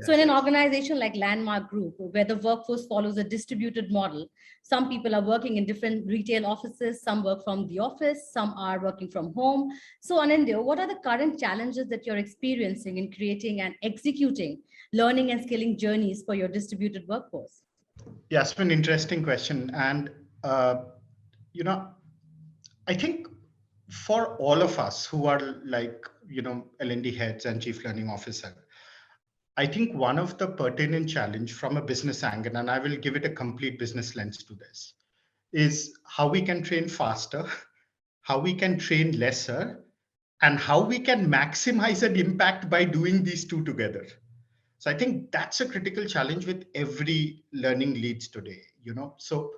So in an organization like Landmark Group, where the workforce follows a distributed model, some people are working in different retail offices, some work from the office, some are working from home. So Anindyo, what are the current challenges that you're experiencing in creating and executing learning and skilling journeys for your distributed workforce? Yeah, it's an interesting question. And, uh, you know, I think for all of us who are like, L&D heads and chief learning officer, I think one of the pertinent challenge from a business angle, and I will give it a complete business lens to this, is how we can train faster, how we can train lesser, and how we can maximize an impact by doing these two together. So I think that's a critical challenge with every learning leads today. So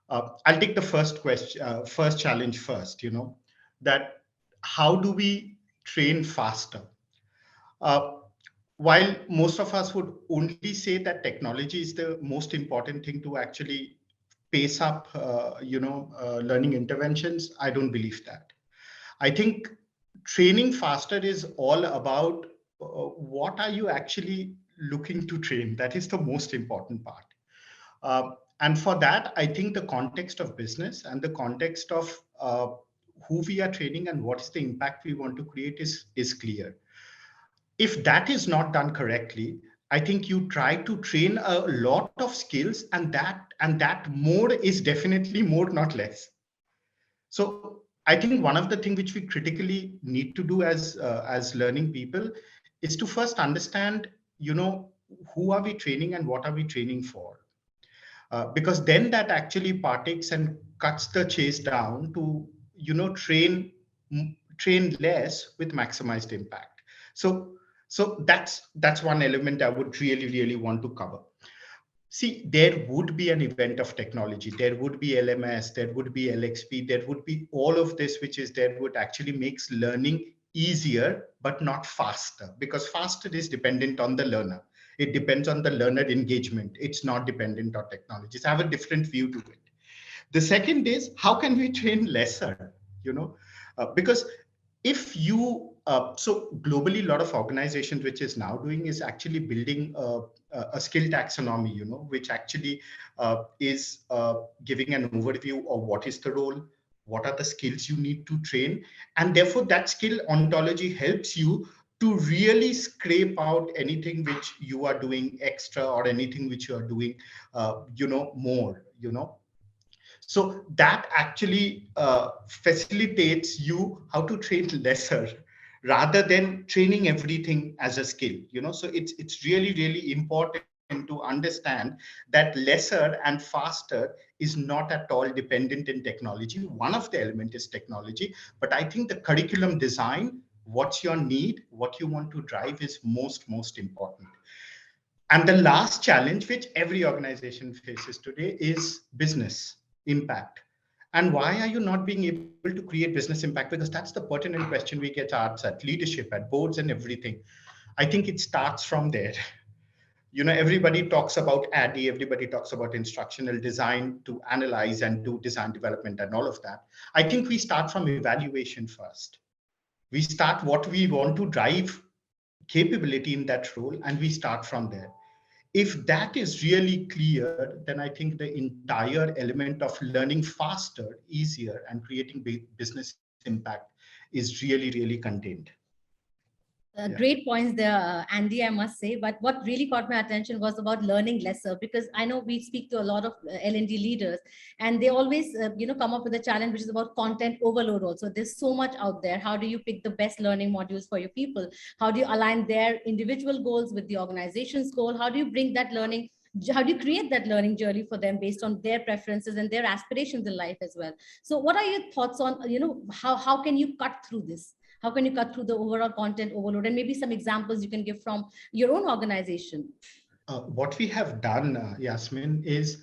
I'll take the first challenge first. That how do we train faster? Uh, while most of us would only say that technology is the most important thing to actually pace up, learning interventions, I don't believe that. I think training faster is all about what are you actually looking to train. That is the most important part. And for that, I think the context of business and the context of who we are training and what is the impact we want to create is clear. If that is not done correctly, I think you try to train a lot of skills, and that more is definitely more, not less. So I think one of the things which we critically need to do as learning people is to first understand, who are we training and what are we training for? Because then that actually partakes and cuts the chase down to, train less with maximized impact. So that's one element I would really, really want to cover. See, there would be an event of technology. There would be LMS, there would be LXP, there would be all of this, which is there would actually makes learning easier, but not faster, because faster is dependent on the learner. It depends on the learner engagement. It's not dependent on technologies. I have a different view to it. The second is, how can we train lesser? Because if you so globally, a lot of organizations which is now doing is actually building a skill taxonomy, which actually is giving an overview of what is the role, what are the skills you need to train, and therefore that skill ontology helps you to really scrape out anything which you are doing extra or anything which you are doing more. So that actually facilitates you how to train lesser rather than training everything as a skill. So it's really, really important to understand that lesser and faster is not at all dependent in technology. One of the element is technology, but I think the curriculum design, what's your need, what you want to drive is most important. And the last challenge which every organization faces today is business impact. And why are you not being able to create business impact? Because that's the pertinent question we get asked at leadership, at boards and everything. I think it starts from there. Everybody talks about ADDIE, everybody talks about instructional design to analyze and do design development and all of that. I think we start from evaluation first. We start what we want to drive capability in that role, and we start from there. If that is really clear, then I think the entire element of learning faster, easier, and creating business impact is really, really contained. Yeah. Great points there, Andy, I must say. But what really caught my attention was about learning lesser, because I know we speak to a lot of L&D leaders, and they always, come up with a challenge which is about content overload. Also, there's so much out there. How do you pick the best learning modules for your people? How do you align their individual goals with the organization's goal? How do you bring that learning? How do you create that learning journey for them based on their preferences and their aspirations in life as well? So, what are your thoughts on, how can you cut through this? How can you cut through the overall content overload? And maybe some examples you can give from your own organization. What we have done, Yasmin, is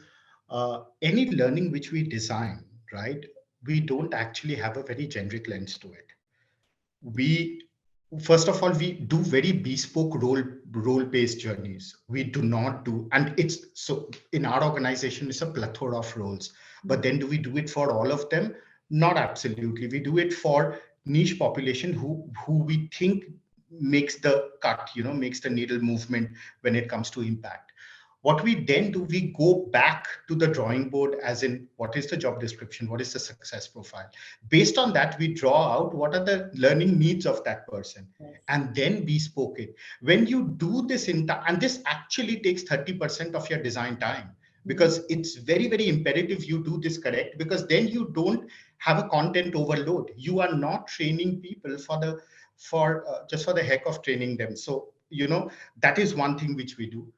any learning which we design, right? We don't actually have a very generic lens to it. We First of all, we do very bespoke role-based journeys. We do not do, and it's so in our organization, it's a plethora of roles. But then do we do it for all of them? Not absolutely. We do it for niche population who we think makes the cut, makes the needle movement when it comes to impact. What we then do, we go back to the drawing board, as in what is the job description, what is the success profile. Based on that, we draw out what are the learning needs of that person, Yes. and then bespoke it. When you do this and this actually takes 30% of your design time, because it's very, very imperative you do this correct, because then you don't have a content overload. You are not training people for just for the heck of training them. So that is one thing which we do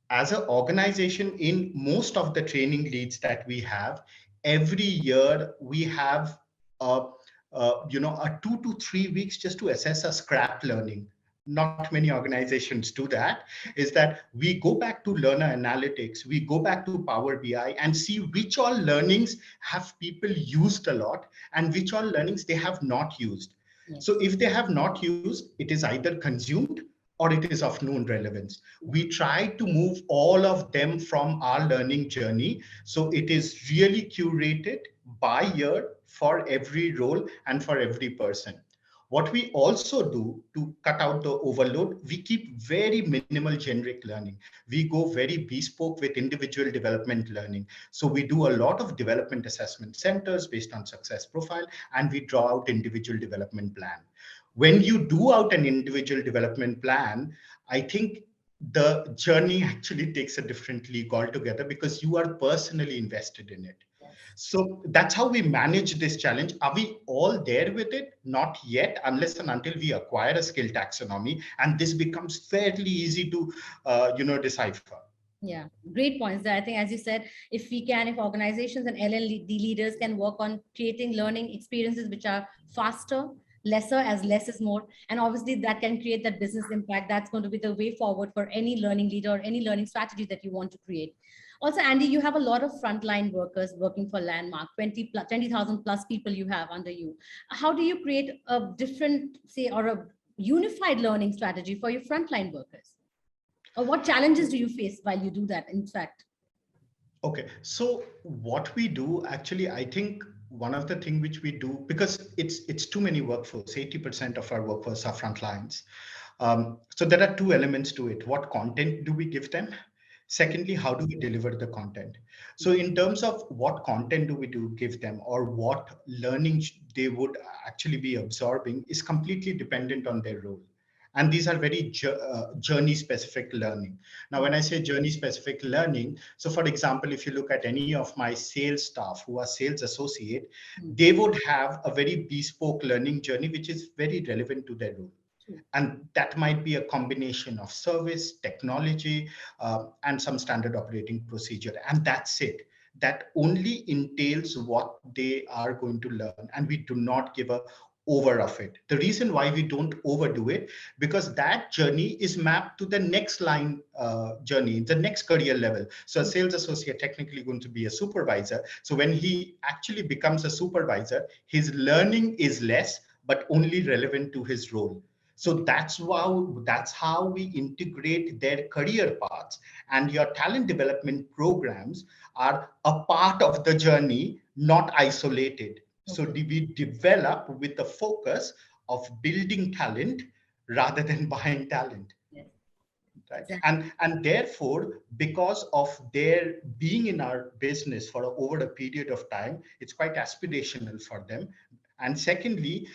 as an organization. In most of the training leads that we have, every year we have a 2 to 3 weeks just to assess a scrap learning. Not many organizations do that. Is that we go back to learner analytics, we go back to Power BI and see which all learnings have people used a lot and which all learnings they have not used. Yes. So if they have not used, it is either consumed or it is of known relevance. We try to move all of them from our learning journey. So it is really curated by year for every role and for every person. What we also do to cut out the overload, we keep very minimal generic learning. We go very bespoke with individual development learning. So we do a lot of development assessment centers based on success profile, and we draw out individual development plan. When you do out an individual development plan, I think the journey actually takes a different league altogether because you are personally invested in it. So that's how we manage this challenge. Are we all there with it? Not yet, unless and until we acquire a skill taxonomy, and this becomes fairly easy to, decipher. Yeah, great points there. I think, as you said, if organizations and L&D leaders can work on creating learning experiences which are faster, lesser, as less is more, and obviously that can create that business impact. That's going to be the way forward for any learning leader or any learning strategy that you want to create. Also, Andy, you have a lot of frontline workers working for Landmark, 20,000 plus people you have under you. How do you create a different, say, or a unified learning strategy for your frontline workers? Or what challenges do you face while you do that, in fact? Okay, so what we do actually, I think one of the things which we do, because it's too many workforce, 80% of our workforce are frontlines. So there are two elements to it. What content do we give them? Secondly, how do we deliver the content? So in terms of what content do we give them, or what learning they would actually be absorbing, is completely dependent on their role. And these are very journey specific learning. Now, when I say journey specific learning, so for example, if you look at any of my sales staff who are sales associate, they would have a very bespoke learning journey, which is very relevant to their role. And that might be a combination of service, technology, and some standard operating procedure. And that's it. That only entails what they are going to learn. And we do not give a over of it. The reason why we don't overdo it, because that journey is mapped to the next line journey, the next career level. So a sales associate technically going to be a supervisor. So when he actually becomes a supervisor, his learning is less, but only relevant to his role. So that's how we integrate their career paths, and your talent development programs are a part of the journey, not isolated. So we develop with the focus of building talent rather than buying talent. Yes. Right. Exactly. And therefore, because of their being in our business for over a period of time, it's quite aspirational for them. And secondly,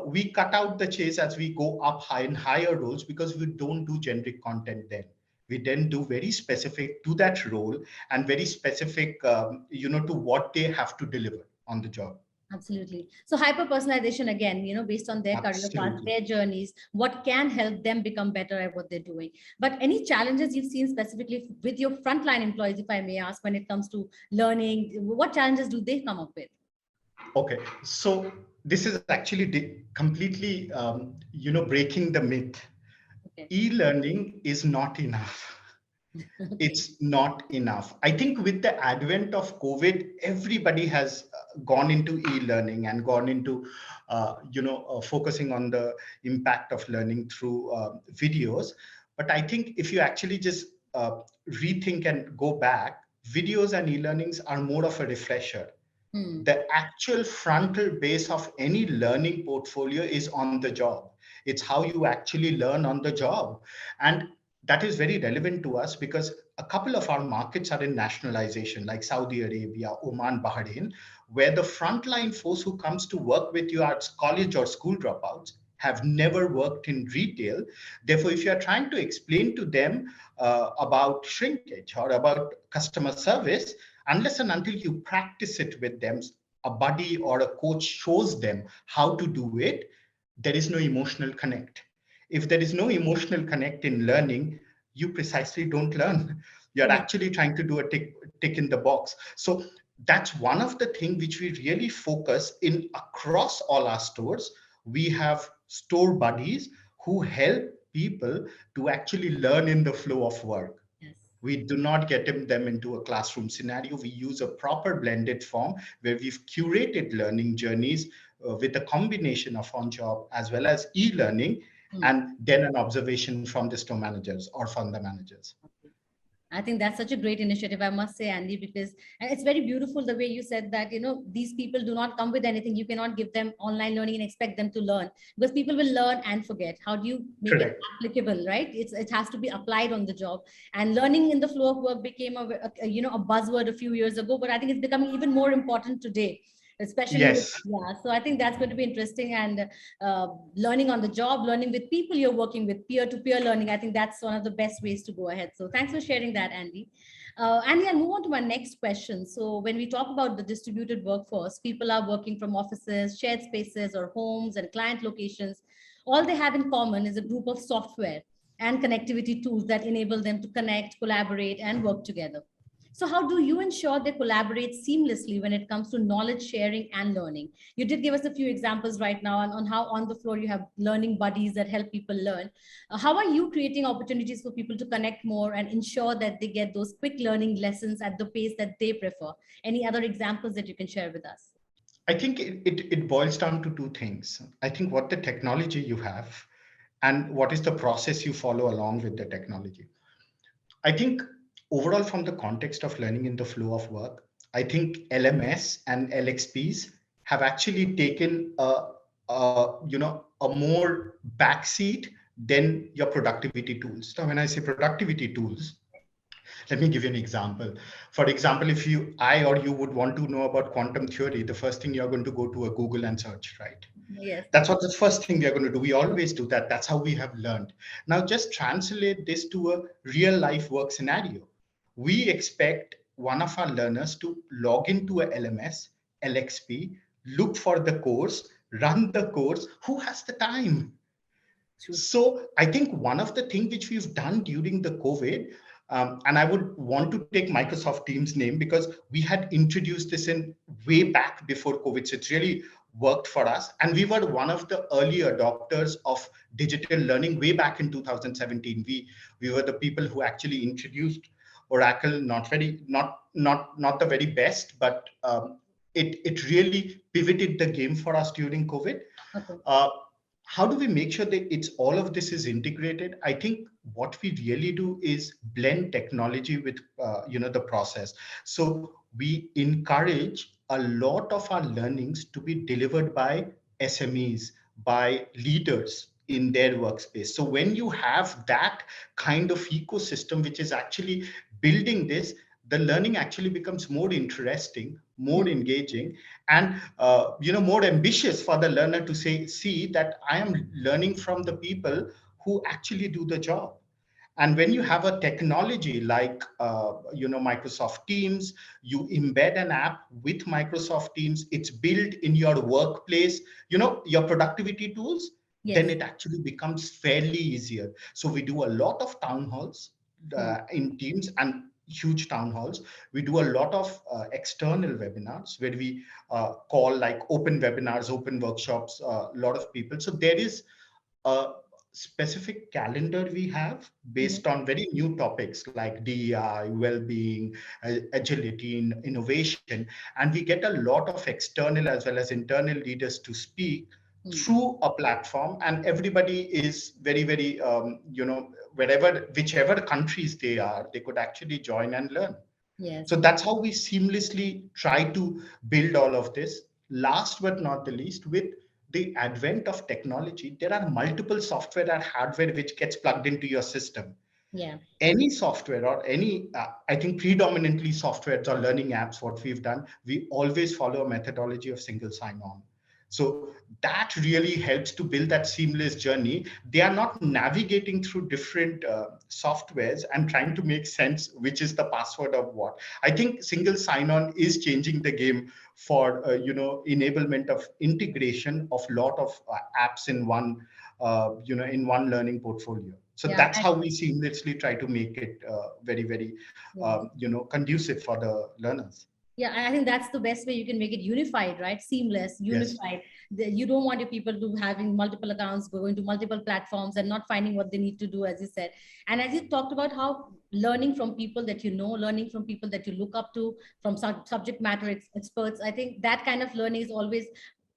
we cut out the chase as we go up high in higher roles, because we don't do generic content then. We then do very specific to that role and very specific, to what they have to deliver on the job. Absolutely. So hyper personalization again, based on their career path, Absolutely. their journeys, what can help them become better at what they're doing. But any challenges you've seen specifically with your frontline employees, if I may ask, when it comes to learning, what challenges do they come up with? Okay, so this is actually completely, breaking the myth. Okay. E-learning is not enough. It's not enough. I think with the advent of COVID, everybody has gone into e-learning and gone into, focusing on the impact of learning through videos. But I think if you actually just rethink and go back, videos and e-learnings are more of a refresher. The actual frontal base of any learning portfolio is on the job. It's how you actually learn on the job. And that is very relevant to us because a couple of our markets are in nationalization, like Saudi Arabia, Oman, Bahrain, where the frontline force who comes to work with you are college or school dropouts, have never worked in retail. Therefore, if you are trying to explain to them about shrinkage or about customer service, unless and until you practice it with them, a buddy or a coach shows them how to do it, there is no emotional connect. If there is no emotional connect in learning, you precisely don't learn. You're True. actually trying to do a tick in the box. So that's one of the things which we really focus in across all our stores. We have store buddies who help people to actually learn in the flow of work. Yes. We do not get them into a classroom scenario. We use a proper blended form where we've curated learning journeys with a combination of on-job as well as e-learning, Hmm. and then an observation from the store managers or from the managers. I think that's such a great initiative, I must say, Andy, because and it's very beautiful the way you said that, these people do not come with anything. You cannot give them online learning and expect them to learn because people will learn and forget. How do you make it Correct. applicable, right? It has to be applied on the job. And learning in the flow of work became a buzzword a few years ago, but I think it's becoming even more important today, especially with, Yes. yeah. So I think that's going to be interesting. And learning on the job, learning with people you're working with, peer-to-peer learning. I think that's one of the best ways to go ahead. So thanks for sharing that, Andy. Andy, I'll move on to my next question. So when we talk about the distributed workforce, people are working from offices, shared spaces, or homes and client locations. All they have in common is a group of software and connectivity tools that enable them to connect, collaborate, and work together. So, how do you ensure they collaborate seamlessly when it comes to knowledge sharing and learning? You did give us a few examples right now on how on the floor you have learning buddies that help people learn. How are you creating opportunities for people to connect more and ensure that they get those quick learning lessons at the pace that they prefer? Any other examples that you can share with us? I think it boils down to two things. I think what the technology you have and what is the process you follow along with the technology. I think overall, from the context of learning in the flow of work, I think LMS and LXPs have actually taken a more backseat than your productivity tools. Now, when I say productivity tools, let me give you an example. For example, if I or you would want to know about quantum theory, the first thing you're going to go to a Google and search, right? Yes. That's what the first thing we are going to do. We always do that. That's how we have learned. Now, just translate this to a real life work scenario. We expect one of our learners to log into a LMS, LXP, look for the course, run the course. Who has the time? True. So I think one of the things which we've done during the COVID, and I would want to take Microsoft Teams name because we had introduced this in way back before COVID. So it's really worked for us. And we were one of the early adopters of digital learning way back in 2017. We were the people who actually introduced Oracle, not the very best, but it really pivoted the game for us during COVID. Okay. Uh, how do we make sure that it's all of this is integrated? I think what we really do is blend technology with the process. So we encourage a lot of our learnings to be delivered by SMEs, by leaders in their workspace. So when you have that kind of ecosystem which is actually building this, the learning actually becomes more interesting, more Hmm. engaging, and more ambitious for the learner to see that I am learning from the people who actually do the job. And when you have a technology like Microsoft Teams, you embed an app with Microsoft Teams, it's built in your workplace, your productivity tools, then Yes. it actually becomes fairly easier. So we do a lot of town halls Hmm. in Teams, and huge town halls. We do a lot of external webinars where we call like open webinars, open workshops, a lot of people. So there is a specific calendar we have Mhm. based on very new topics like DEI, well-being, agility, innovation, and we get a lot of external as well as internal leaders to speak Hmm. through a platform, and everybody is very, very, wherever, whichever countries they are, they could actually join and learn. Yes. So that's how we seamlessly try to build all of this. Last but not the least, with the advent of technology, there are multiple software and hardware which gets plugged into your system. Yeah. Any software or any, I think predominantly softwares or learning apps, what we've done, we always follow a methodology of single sign-on. So that really helps to build that seamless journey. They are not navigating through different softwares and trying to make sense which is the password of what. I think single sign-on is changing the game for enablement of integration of lot of apps in one in one learning portfolio. So Yeah. that's how we seamlessly try to make it very, very, Yeah. conducive for the learners. Yeah, I think that's the best way you can make it unified, right? Seamless, Yes, unified. You don't want your people to having multiple accounts, going to multiple platforms and not finding what they need to do, as you said. And as you talked about how learning from people that you know, learning from people that you look up to, from subject matter experts, I think that kind of learning is always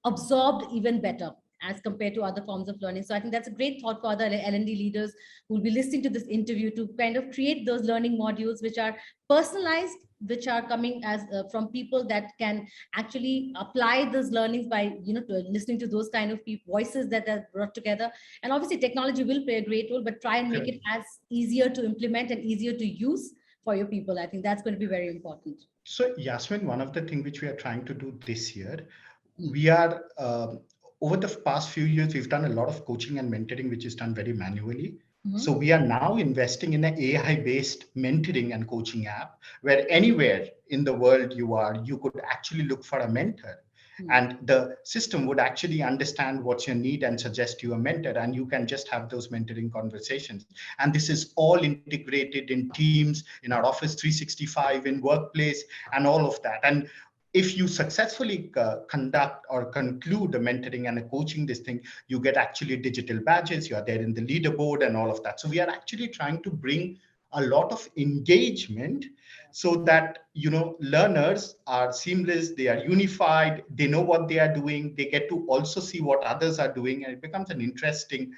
absorbed even better as compared to other forms of learning. So I think that's a great thought for other L&D leaders who will be listening to this interview to kind of create those learning modules which are personalized, which are coming as from people that can actually apply those learnings by listening to those kind of voices that are brought together. And obviously technology will play a great role, but try and make correct. it as easier to implement and easier to use for your people. I think that's going to be very important. So Yasmin, one of the things which we are trying to do this year, Mm. we are over the past few years, we've done a lot of coaching and mentoring, which is done very manually. So Mhm. we are now investing in an AI-based mentoring and coaching app where anywhere in the world you are, you could actually look for a mentor. Mm. And the system would actually understand what's your need and suggest you a mentor, and you can just have those mentoring conversations. And this is all integrated in Teams, in our Office 365, in Workplace, and all of that. And if you successfully conduct or conclude a mentoring and a coaching this thing, you get actually digital badges, you are there in the leaderboard and all of that. So we are actually trying to bring a lot of engagement so that learners are seamless, they are unified, they know what they are doing, they get to also see what others are doing, and it becomes an interesting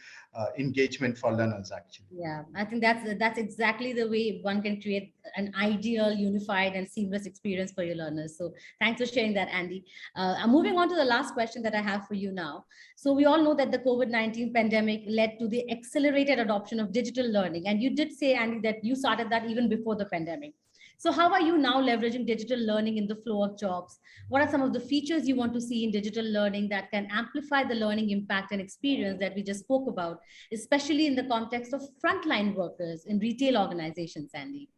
engagement for learners actually. Yeah, I think that's exactly the way one can create an ideal, unified, and seamless experience for your learners. So thanks for sharing that, Andy. I'm moving on to the last question that I have for you now. So we all know that the COVID-19 pandemic led to the accelerated adoption of digital learning, and you did say, Andy, that you started that even before the pandemic. So how are you now leveraging digital learning in the flow of jobs? What are some of the features you want to see in digital learning that can amplify the learning impact and experience that we just spoke about, especially in the context of frontline workers in retail organizations, Sandy?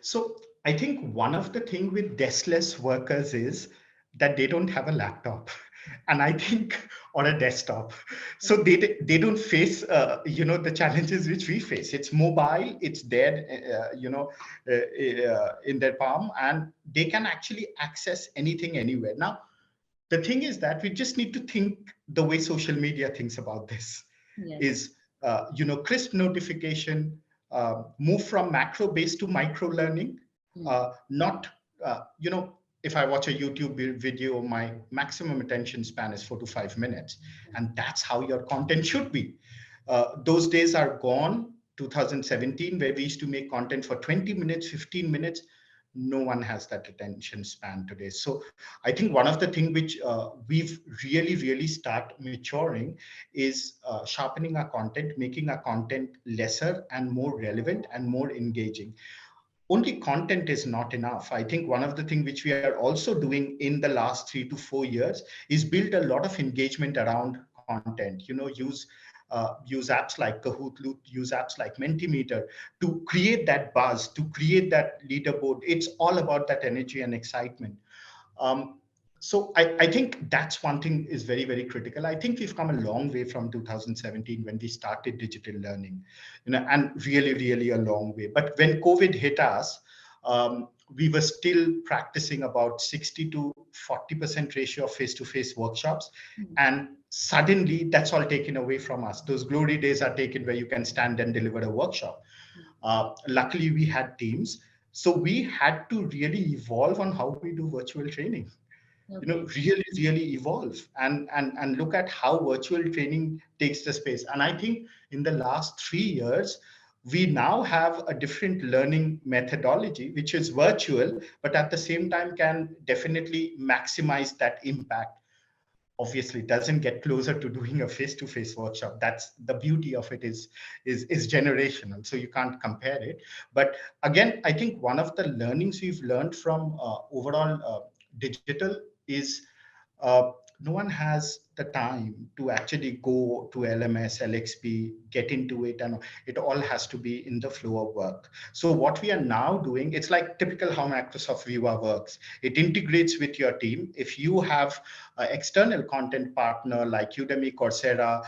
So I think one of the thing with deskless workers is that they don't have a laptop, and I think or a desktop, so they don't face the challenges which we face. It's mobile, it's there, in their palm, and they can actually access anything anywhere. Now the thing is that we just need to think the way social media thinks about this Yes. is crisp notification, move from macro based to micro learning, Mm. not if I watch a YouTube video, my maximum attention span is 4 to 5 minutes, and that's how your content should be. Those days are gone. 2017, where we used to make content for 20 minutes, 15 minutes. No one has that attention span today. So I think one of the things which we've really start maturing is sharpening our content, making our content lesser and more relevant and more engaging. Only content is not enough. I think one of the things which we are also doing in the last 3 to 4 years is build a lot of engagement around content. Use apps like Kahoot, use apps like Mentimeter to create that buzz, to create that leaderboard. It's all about that energy and excitement. So I think that's one thing is very critical. I think we've come a long way from 2017 when we started digital learning, and really a long way. But when COVID hit us, we were still practicing about 60 to 40% ratio of face-to-face workshops, Mm. and suddenly that's all taken away from us. Those glory days are taken where you can stand and deliver a workshop. Luckily, we had teams, so we had to really evolve on how we do virtual training. Okay. Really evolve and look at how virtual training takes the space. And I think in the last 3 years, we now have a different learning methodology, which is virtual, but at the same time can definitely maximize that impact. obviously doesn't get closer to doing a face-to-face workshop. That's the beauty of it, is generational, so you can't compare it. But again, I think one of the learnings we've learned from overall digital is uh, no one has the time to actually go to LMS, LXP, get into it, and it all has to be in the flow of work. So what we are now doing, it's like typical how Microsoft Viva works. It integrates with your team. If you have an external content partner like Udemy, Coursera,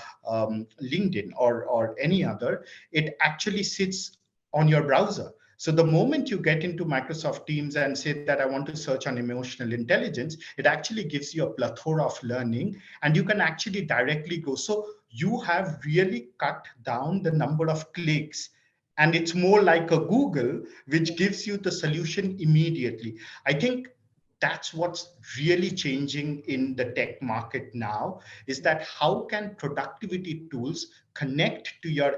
LinkedIn, or any other, it actually sits on your browser. So the moment you get into Microsoft Teams and say that I want to search on emotional intelligence, it actually gives you a plethora of learning, and you can actually directly go. So you have really cut down the number of clicks, and it's more like a Google, which gives you the solution immediately. I think that's what's really changing in the tech market now, is that how can productivity tools connect to your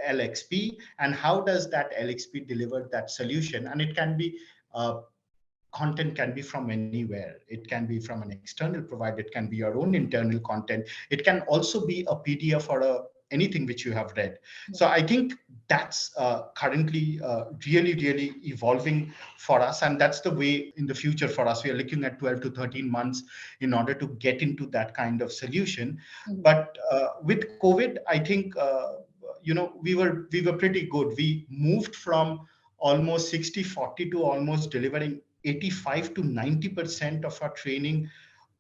LXP, and how does that LXP deliver that solution? And it can be content can be from anywhere. It can be from an external provider, it can be your own internal content, it can also be a PDF or anything which you have read. So I think that's currently really evolving for us, and that's the way in the future for us. We are looking at 12 to 13 months in order to get into that kind of solution. But with COVID, I think we were pretty good. We moved from almost 60-40 to almost delivering 85 to 90% of our training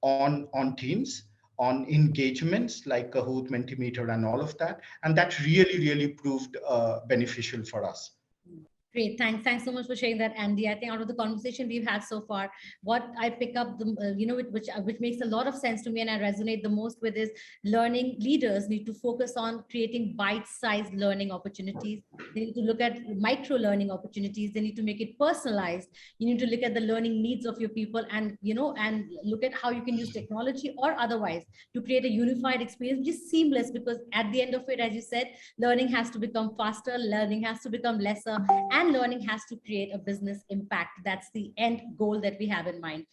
on Teams, on engagements like Kahoot, Mentimeter, and all of that. And that really proved beneficial for us. Great. Thanks so much for sharing that, Andy. I think out of the conversation we've had so far, what I pick up, which makes a lot of sense to me and I resonate the most with is learning leaders need to focus on creating bite-sized learning opportunities. They need to look at micro learning opportunities. They need to make it personalized. You need to look at the learning needs of your people, and and look at how you can use technology or otherwise to create a unified experience, which is seamless. Because at the end of it, as you said, learning has to become faster, learning has to become lesser, and learning has to create a business impact. That's the end goal that we have in mind.